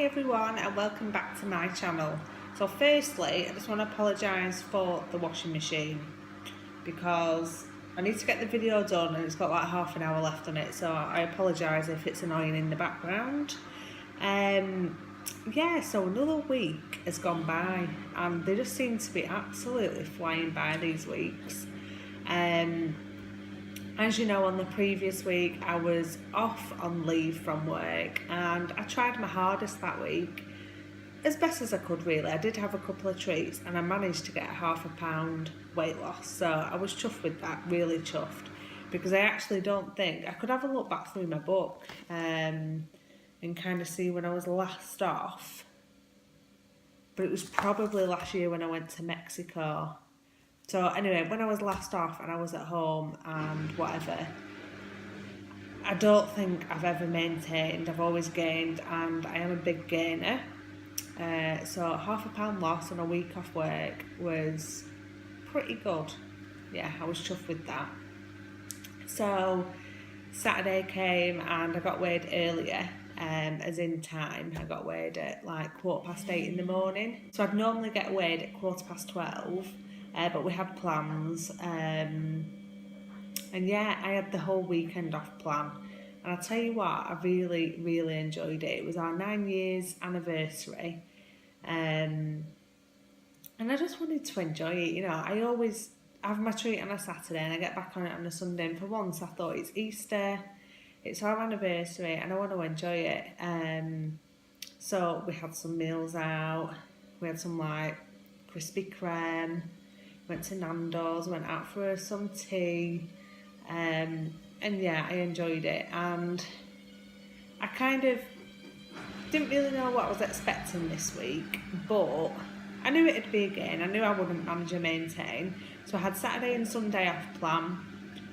everyone and welcome back to my channel. So firstly, I just want to apologise for the washing machine because I need to get the video done and it's got like half an hour left on it, so I apologise if it's annoying in the background. So another week has gone by and they just seem to be absolutely flying by these weeks. As you know, on the previous week I was off on leave from work and I tried my hardest that week, as best as I could really. I did have a couple of treats and I managed to get £0.5 pound weight loss, so I was chuffed with that, really chuffed, because I actually don't think, I could have a look back through my book and kind of see when I was last off, but it was probably last year when I went to Mexico. So anyway, when I was last off and I was at home and whatever, I don't think I've ever maintained. I've always gained and I am a big gainer. So £0.5 pound loss on a week off work was pretty good. Yeah, I was chuffed with that. So Saturday came and I got weighed earlier, as in time. I got weighed at like 8:15 in the morning. So I'd normally get weighed at 12:15. But we had plans, and yeah, I had the whole weekend off plan, and I'll tell you what, I really enjoyed it. It was our 9 years anniversary, and I just wanted to enjoy it. You know, I always have my treat on a Saturday and I get back on it on a Sunday, and for once I thought it's Easter, it's our anniversary and I want to enjoy it. So we had some meals out, we had some like Krispy Kreme, went to Nando's, went out for some tea, and yeah, I enjoyed it. And I kind of didn't really know what I was expecting this week, but I knew it'd be again. I knew I wouldn't manage or maintain. So I had Saturday and Sunday off plan.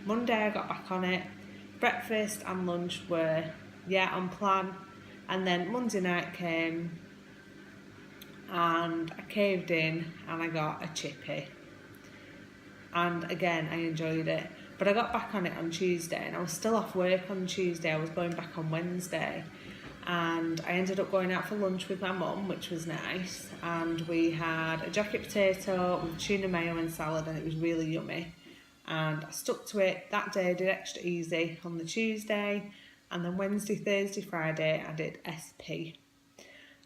Monday I got back on it. Breakfast and lunch were, on plan. And then Monday night came and I caved in and I got a chippy. And again, I enjoyed it. But I got back on it on Tuesday and I was still off work on Tuesday. I was going back on Wednesday. And I ended up going out for lunch with my mum, which was nice. And we had a jacket potato with tuna mayo and salad, and it was really yummy. And I stuck to it that day. I did extra easy on the Tuesday. And then Wednesday, Thursday, Friday, I did SP.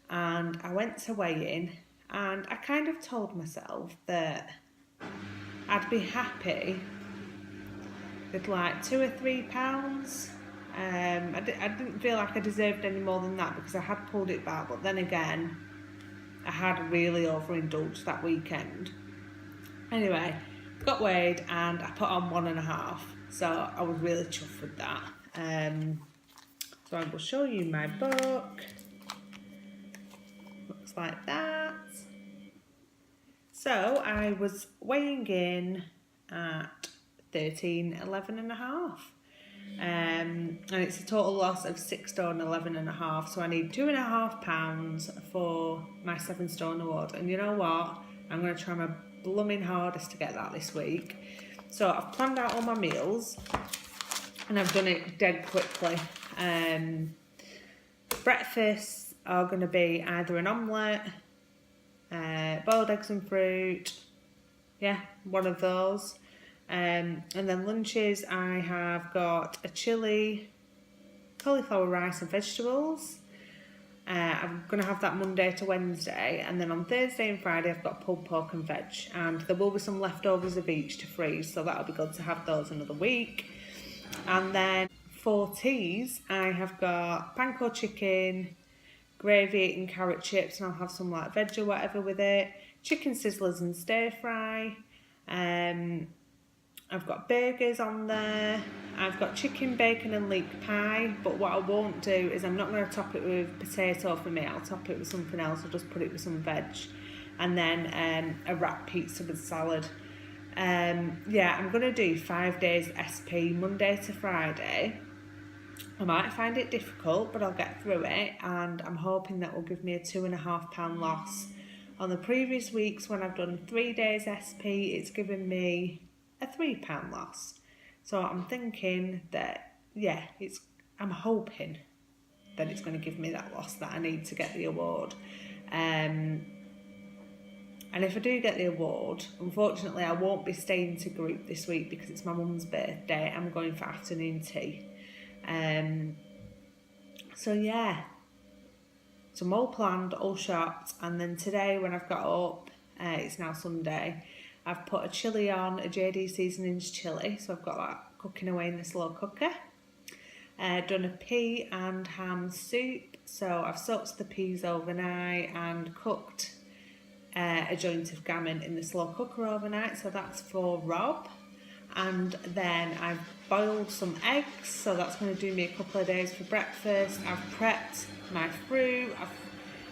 And I went to weigh in and I kind of told myself that I'd be happy with like £2 or £3. I didn't feel like I deserved any more than that because I had pulled it back, but then again, I had really overindulged that weekend. Anyway, got weighed and I put on 1.5, so I was really chuffed with that. So I will show you my book. Looks like that. So I was weighing in at 13.11.5, and it's a total loss of 6 stone 11.5. So I need £2.5 for my 7 stone award, and you know what? I'm going to try my blooming hardest to get that this week. So I've planned out all my meals, and I've done it dead quickly. Breakfasts are going to be either an omelette, boiled eggs and fruit, one of those. And then lunches, I have got a chilli, cauliflower rice and vegetables. I'm going to have that Monday to Wednesday, and then on Thursday and Friday I've got pulled pork and veg, and there will be some leftovers of each to freeze, so that'll be good to have those another week. And then for teas, I have got panko chicken, gravy and carrot chips, and I'll have some like veg or whatever with it, chicken sizzlers and stir fry. I've got burgers on there, I've got chicken, bacon and leek pie, but what I won't do is I'm not going to top it with potato for me, I'll top it with something else, I'll just put it with some veg. And then a wrap pizza with salad. I'm going to do 5 days SP, Monday to Friday. I might find it difficult, but I'll get through it, and I'm hoping that will give me a £2.5 loss. On the previous weeks when I've done 3 days SP, it's given me a £3 loss. So I'm thinking that, I'm hoping then it's going to give me that loss that I need to get the award. And if I do get the award, unfortunately I won't be staying to group this week because it's my mum's birthday. I'm going for afternoon tea. So yeah, so I'm all planned, all shopped, and then today when I've got up, it's now Sunday, I've put a chilli on, a JD Seasonings chilli, so I've got that cooking away in the slow cooker. Done a pea and ham soup, so I've soaked the peas overnight and cooked a joint of gammon in the slow cooker overnight, so that's for Rob. And then I've boiled some eggs, so that's going to do me a couple of days for breakfast. I've prepped my fruit,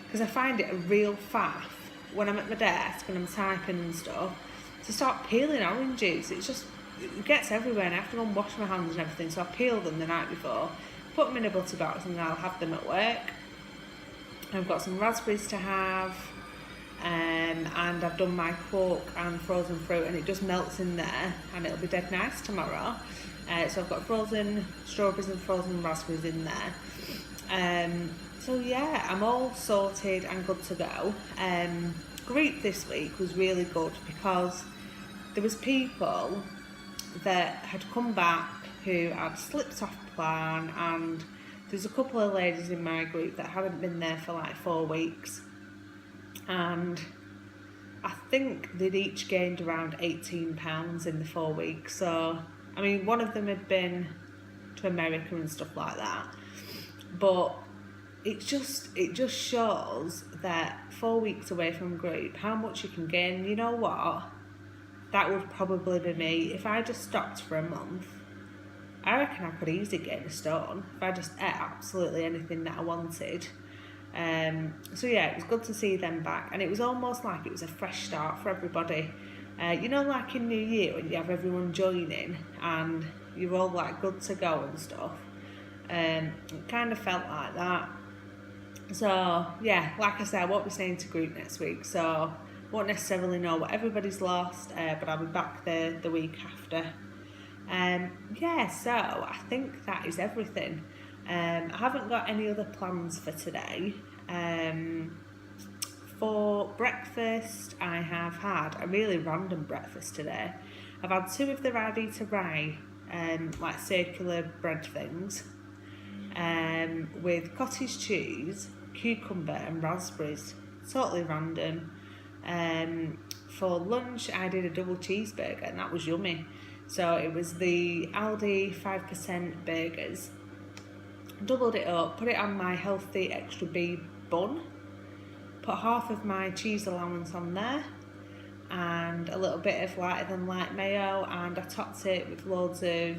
because I find it a real faff when I'm at my desk and I'm typing and stuff, to start peeling orange juice. It gets everywhere and I have to go and wash my hands and everything, so I peel them the night before, put them in a butter box, and I'll have them at work. I've got some raspberries to have, and I've done my quark and frozen fruit, and it just melts in there and it'll be dead nice tomorrow. So I've got frozen strawberries and frozen raspberries in there. So yeah, I'm all sorted and good to go. Group this week was really good because there was people that had come back who had slipped off plan, and there's a couple of ladies in my group that hadn't been there for like 4 weeks, and I think they'd each gained around £18 in the 4 weeks. So I mean, one of them had been to America and stuff like that, but it just shows that 4 weeks away from group, how much you can gain. You know what? That would probably be me. If I just stopped for a month, I reckon I could easily gain a stone if I just ate absolutely anything that I wanted. So yeah, it was good to see them back, and it was almost like it was a fresh start for everybody. You know, like in New Year when you have everyone joining and you're all like good to go and stuff. It kind of felt like that. So yeah, like I said, I won't be staying to group next week, so won't necessarily know what everybody's lost, but I'll be back the week after. Yeah, so I think that is everything. I haven't got any other plans for today. For breakfast, I have had a really random breakfast today. I've had 2 of the Ribena rye, like circular bread things, with cottage cheese, cucumber and raspberries. Totally random. For lunch, I did a double cheeseburger, and that was yummy. So it was the Aldi 5% burgers. Doubled it up, put it on my healthy extra beef bun, put half of my cheese allowance on there, and a little bit of lighter than light mayo, and I topped it with loads of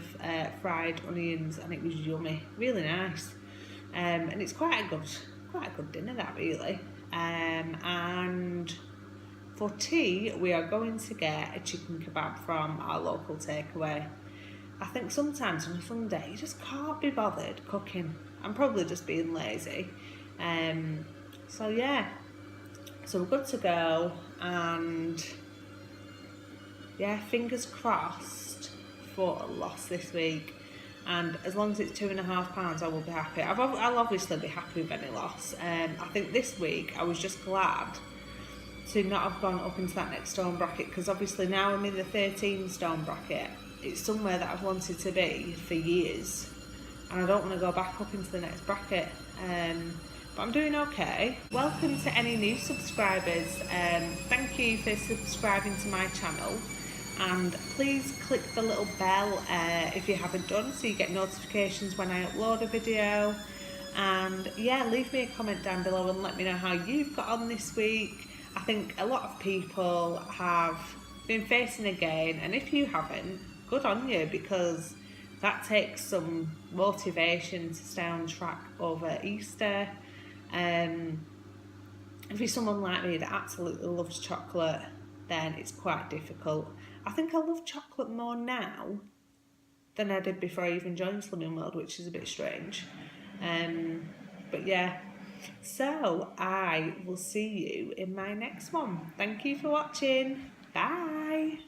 fried onions, and it was yummy, really nice. And it's quite a good dinner, that really. And for tea, we are going to get a chicken kebab from our local takeaway. I think sometimes on a Sunday you just can't be bothered cooking. I'm probably just being lazy. So yeah, so we're good to go, and yeah, fingers crossed for a loss this week. And as long as it's £2.5, I will be happy. I'll obviously be happy with any loss. I think this week I was just glad to not have gone up into that next stone bracket, because obviously now I'm in the 13 stone bracket. It's somewhere that I've wanted to be for years, and I don't want to go back up into the next bracket. But I'm doing okay. Welcome to any new subscribers. Thank you for subscribing to my channel, and please click the little bell if you haven't done, so you get notifications when I upload a video. And yeah, leave me a comment down below and let me know how you've got on this week. I think a lot of people have been facing a gain, and if you haven't, good on you, because that takes some motivation to stay on track over Easter. If you're someone like me that absolutely loves chocolate, then it's quite difficult. I think I love chocolate more now than I did before I even joined Slimming World, which is a bit strange. But yeah, so I will see you in my next one. Thank you for watching. Bye.